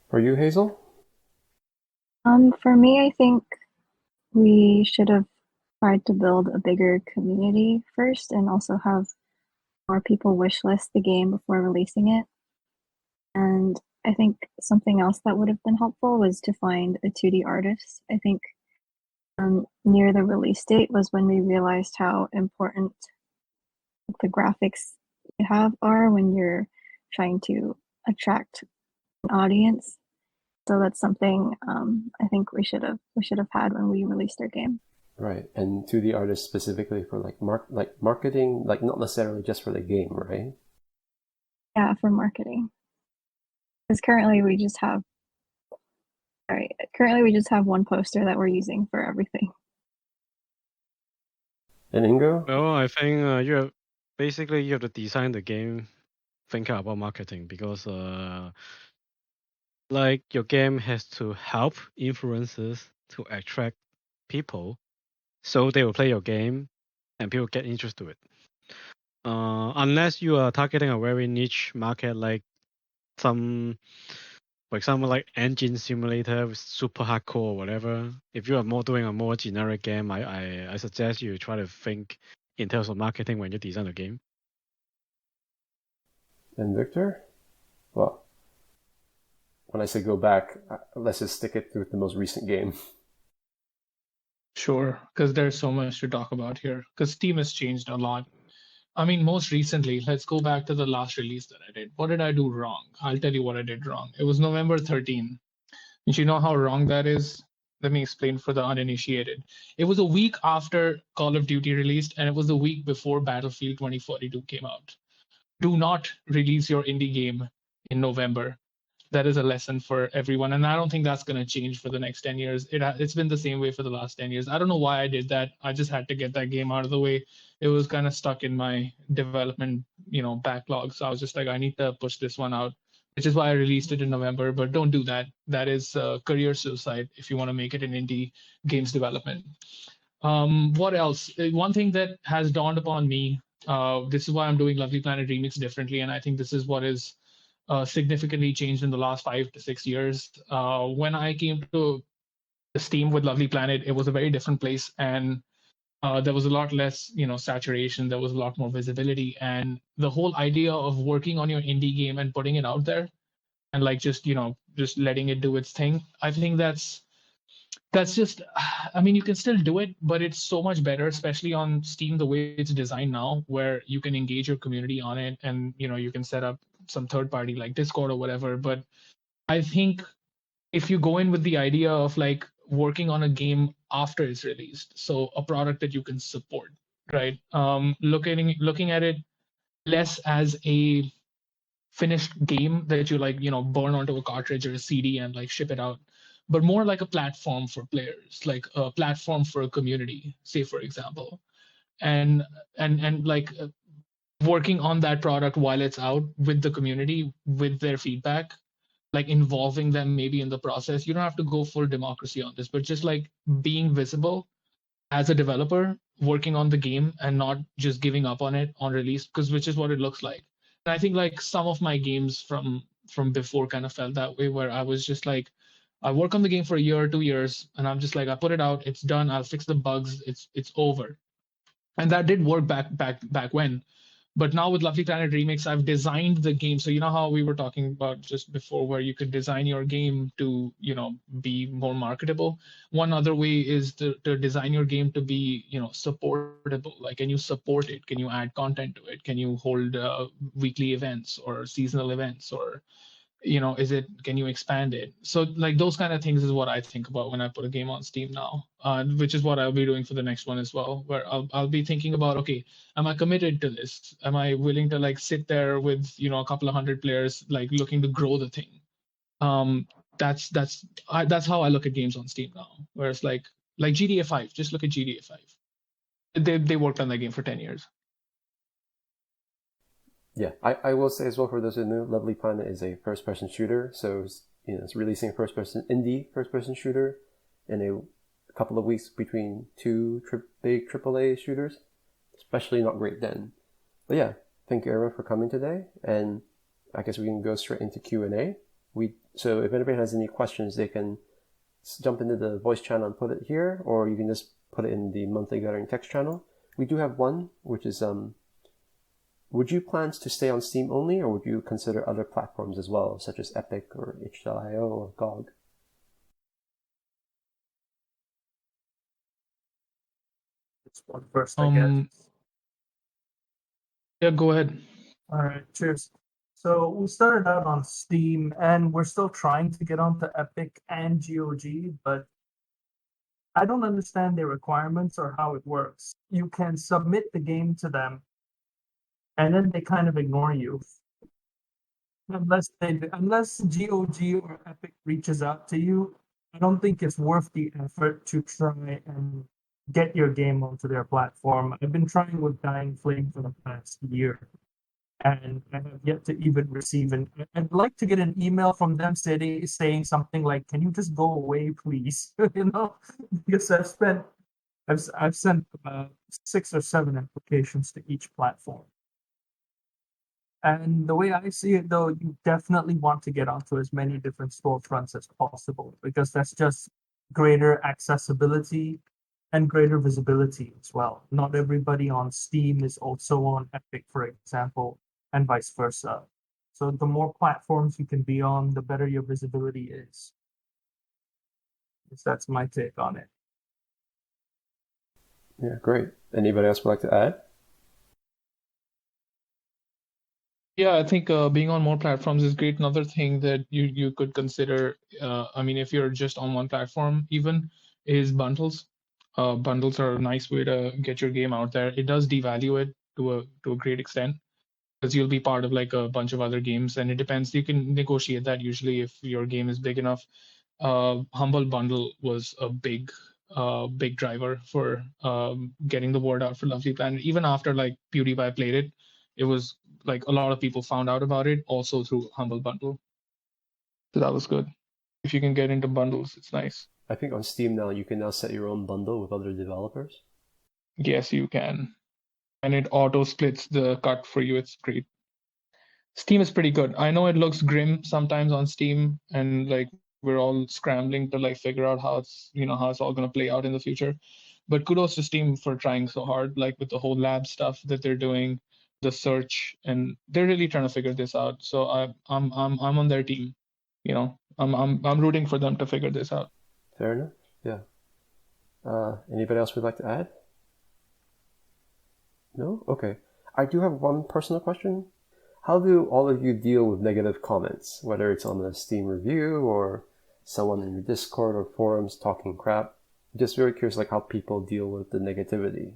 For you, Hazel? For me, I think we should have tried to build a bigger community first and also have more people wishlist the game before releasing it. And I think something else that would have been helpful was to find a 2D artist. I think near the release date was when we realized how important the graphics you have are when you're trying to attract an audience. So that's something I think we should have had when we released our game. Right, and to the artist specifically for like marketing, like not necessarily just for the game, right? Yeah, for marketing. Because currently we just have one poster that we're using for everything. And Ingo? Well, I think you have to design the game thinking about marketing, because like your game has to help influencers to attract people, so they will play your game and people get interested to it. Unless you are targeting a very niche market, like for example, like engine simulator with super hardcore or whatever. If you are doing a more generic game, I suggest you try to think in terms of marketing when you design a game. And Viktor? Well, when I say go back, let's just stick it with the most recent game. Sure, because there's so much to talk about here. Because Steam has changed a lot. I mean, most recently, let's go back to the last release that I did. What did I do wrong? I'll tell you what I did wrong. It was November 13. And you know how wrong that is? Let me explain for the uninitiated. It was a week after Call of Duty released, and it was the week before Battlefield 2042 came out. Do not release your indie game in November. That is a lesson for everyone, and I don't think that's going to change for the next 10 years. It's been the same way for the last 10 years. I don't know why I did that. I just had to get that game out of the way. It was kind of stuck in my development backlog, so I was just like, I need to push this one out, which is why I released it in November. But don't do that. That is career suicide if you want to make it in indie games development. What else? One thing that has dawned upon me, this is why I'm doing Lovely Planet Remix differently, and I think this is what is significantly changed in the last 5 to 6 years. When I came to Steam with Lovely Planet, it was a very different place, and there was a lot less, saturation. There was a lot more visibility, and the whole idea of working on your indie game and putting it out there, and like just letting it do its thing. I think that's just, I mean, you can still do it, but it's so much better, especially on Steam, the way it's designed now, where you can engage your community on it, and you can set up some third party like Discord or whatever. But I think if you go in with the idea of like working on a game after it's released, so a product that you can support, right? Looking at it less as a finished game that you burn onto a cartridge or a CD and like ship it out, but more like a platform for players, like a platform for a community, say for example. and like working on that product while it's out with the community, with their feedback, like involving them maybe in the process. You don't have to go full democracy on this, but just like being visible as a developer working on the game and not just giving up on it on release, because which is what it looks like. And I think like some of my games from before kind of felt that way, where I was just like, I work on the game for a year or 2 years, and I'm just like, I put it out, it's done, I'll fix the bugs, it's over. And that did work back when. But now with Lovely Planet Remix, I've designed the game. So you know how we were talking about just before, where you could design your game to, be more marketable. One other way is to design your game to be, supportable. Like, can you support it? Can you add content to it? Can you hold weekly events or seasonal events, or can you expand it? So like those kind of things is what I think about when I put a game on Steam now, which is what I'll be doing for the next one as well, where I'll be thinking about, okay, am I committed to this? Am I willing to like sit there with a couple of hundred players like looking to grow the thing? That's how I look at games on Steam now. Whereas like GTA 5, just look at GTA 5. They worked on that game for 10 years. Yeah, I will say as well, for those who know, Lovely Planet is a first-person shooter, so it's releasing a indie first-person shooter in a couple of weeks between two big AAA shooters. Especially not great then. But yeah, thank you everyone for coming today, and I guess we can go straight into Q&A. So if anybody has any questions, they can jump into the voice channel and put it here, or you can just put it in the monthly gathering text channel. We do have one, which is would you plan to stay on Steam only, or would you consider other platforms as well, such as Epic or itch.io or GOG? It's one first, I guess. Yeah, go ahead. All right, cheers. So we started out on Steam, and we're still trying to get onto Epic and GOG, but I don't understand their requirements or how it works. You can submit the game to them, and then they kind of ignore you. Unless GOG or Epic reaches out to you, I don't think it's worth the effort to try and get your game onto their platform. I've been trying with Dying Flame for the past year, and I have yet to even receive an. I'd like to get an email from them saying something like, "Can you just go away, please?" Because I've sent about 6 or 7 applications to each platform. And the way I see it, though, you definitely want to get onto as many different storefronts as possible, because that's just greater accessibility and greater visibility as well. Not everybody on Steam is also on Epic, for example, and vice versa. So the more platforms you can be on, the better your visibility is. That's my take on it. Yeah, great. Anybody else would like to add? Yeah, I think being on more platforms is great. Another thing that you could consider, if you're just on one platform, even, is bundles. Bundles are a nice way to get your game out there. It does devalue it to a great extent, because you'll be part of like a bunch of other games, and it depends. You can negotiate that usually if your game is big enough. Humble Bundle was a big driver for getting the word out for Lovely Planet. Even after like PewDiePie played it, it was like a lot of people found out about it also through Humble Bundle. So that was good. If you can get into bundles, it's nice. I think on Steam now you can now set your own bundle with other developers. Yes, you can. And it auto splits the cut for you. It's great. Steam is pretty good. I know it looks grim sometimes on Steam, and like we're all scrambling to like figure out how it's all going to play out in the future. But kudos to Steam for trying so hard, like with the whole lab stuff that they're doing, the search, and they're really trying to figure this out. So I'm on their team. I'm rooting for them to figure this out. Fair enough. Yeah. Anybody else would like to add? No? Okay. I do have one personal question. How do all of you deal with negative comments, whether it's on a Steam review or someone in your Discord or forums talking crap? I'm just very curious, like how people deal with the negativity.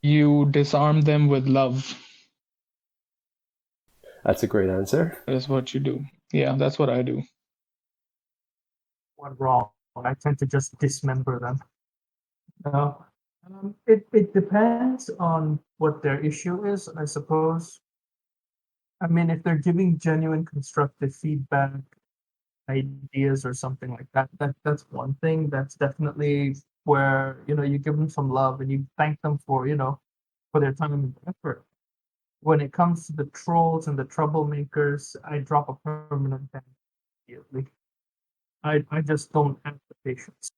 You disarm them with love. That's a great answer. That is what you do. Yeah, that's what I do. What wrong? I tend to just dismember them. It depends on what their issue is, I suppose. I mean, if they're giving genuine constructive feedback, ideas or something like that, that's one thing. That's definitely where, you give them some love and you thank them for, for their time and effort. When it comes to the trolls and the troublemakers, I drop a permanent ban immediately. I just don't have the patience.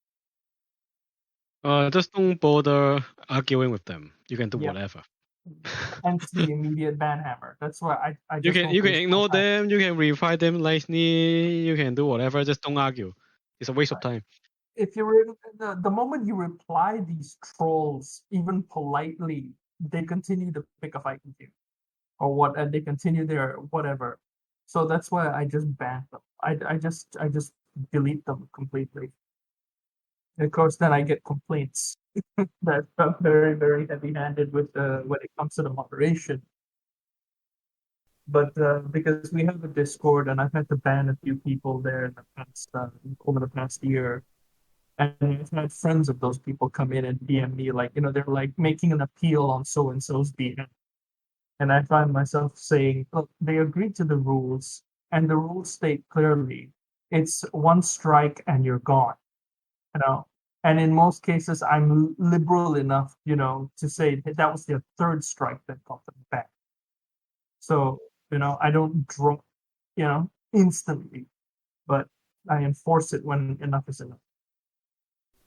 Just don't bother arguing with them. You can do Yeah. whatever. Hence the immediate ban hammer. That's why I You just can don't you can waste my ignore time. them. You can reply them nicely. You can do whatever. Just don't argue. It's a waste of time. If you're the moment you reply these trolls, even politely, they continue to pick a fight with you, or what, and they continue their whatever. So that's why I just ban them. I just delete them completely. And of course, then I get complaints that I'm very very heavy-handed with when it comes to the moderation. But because we have a Discord, and I've had to ban a few people there in the past over the past year. And I've had friends of those people come in and DM me like, they're like making an appeal on so and so's behalf. And I find myself saying, look, they agreed to the rules, and the rules state clearly it's one strike and you're gone. You know. And in most cases, I'm liberal enough, to say that was their third strike that got them back. So, I don't drop, instantly, but I enforce it when enough is enough.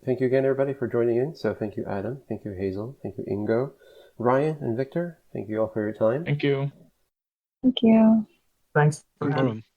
Thank you again, everybody, for joining in. So thank you, Adam. Thank you, Hazel. Thank you, Ingo. Ryan and Victor, thank you all for your time. Thank you. Thank you. Thanks for No having me. problem.